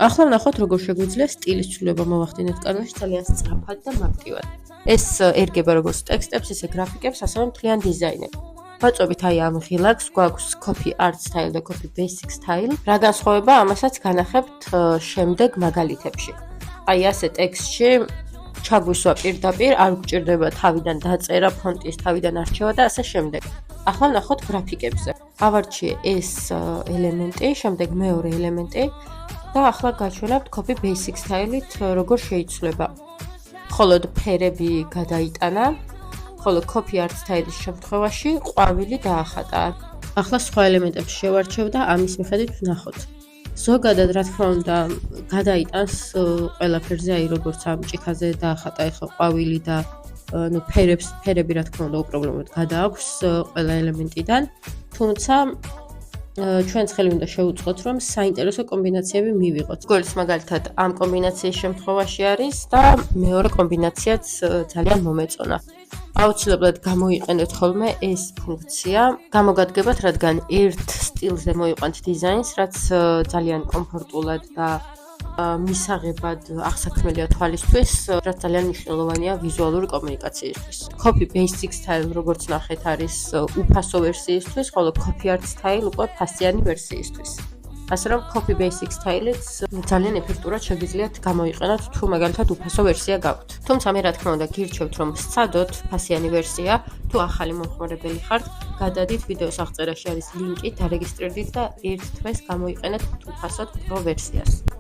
ახლა ვნახოთ, როგორ შეგვიძლია სტილის ცვლილება მოვახდინოთ კანვაში ძალიან სწრაფად და მარტივად. ეს ერგება როგორც ტექსტებს, ისე გრაფიკებს, ასევე მთლიან დიზაინებს. ვაწვევით აი ამ ღილაკს, გვაქვს copy art style და copy basic style. რა განსხვავება, ამასაც განახებთ შემდეგ მაგალითებში. აი ასე ტექსტში ჩაგვისვა პირდაპირ, არ გვჭირდება თავიდან დაწერა, ფონტის თავიდან არჩევა და ასე შემდეგ. ახლა ვნახოთ გრაფიკებზე. ავარჩიე ეს ელემენტი, შემდეგ მეორე ელემენტი და ახლა გაჩვენებთ copy basic style-ით როგორ შეიცვლება. ხოლოდ ფერები გადაიტანა, ხოლო copy art style-ის შემთხვევაში ყვავილი დაახატა. ახლა სხვა ელემენტებს შევარჩევ და ამის მიხედვით ვნახოთ. ზოგადად, რა თქმა უნდა, გადაიტანს ყველაფერზე, აი როგორც ამ ჭიქაზე დაახატა ეხლა ყვავილი და ფერები რა თქმა უნდა უპრობლემოდ გადააქვს ყველა ელემენტიდან, თუმცა ჩვენს ხელი უნდა შევუწყოთ, რომ საინტერესო კომბინაციები მივიღოთ. როგორც მაგალითად ამ კომბინაციის შემთხვევაში არის და მეორე კომბინაციაც ძალიან მომეწონა. აუცილებლად გამოიყენოთ ხოლმე ეს ფუნქცია. გამოგადგებათ, რადგან ერთ სტილზე მოიყვანთ დიზაინს, რაც ძალიან კომფორტულად და მისაღებად აღსაქმელია თვალისთვის, რაც ძალიან მნიშვნელოვანია ვიზუალური კომუნიკაციისთვის. Copy basic style, როგორც ნახეთ, არის უფასო ვერსიისთვის, ხოლო copy art style უკვე ფასიანი ვერსიისთვის. ასე რომ copy basic style-იც ძალიან ეფექტურად შეგიძლიათ გამოიყენოთ, თუ მაგალითად უფასო ვერსია გაქვთ. თუმცა მე რა თქმა უნდა გირჩევთ, რომ სცადოთ ფასიანი ვერსია, თუ ახალი მომხმარებელი ხართ, გადადით ვიდეოს აღწერაში არის ლინკი, დარეგისტრირდით და ერთ თვეს გამოიყენეთ უფასოდ პრო ვერსიას.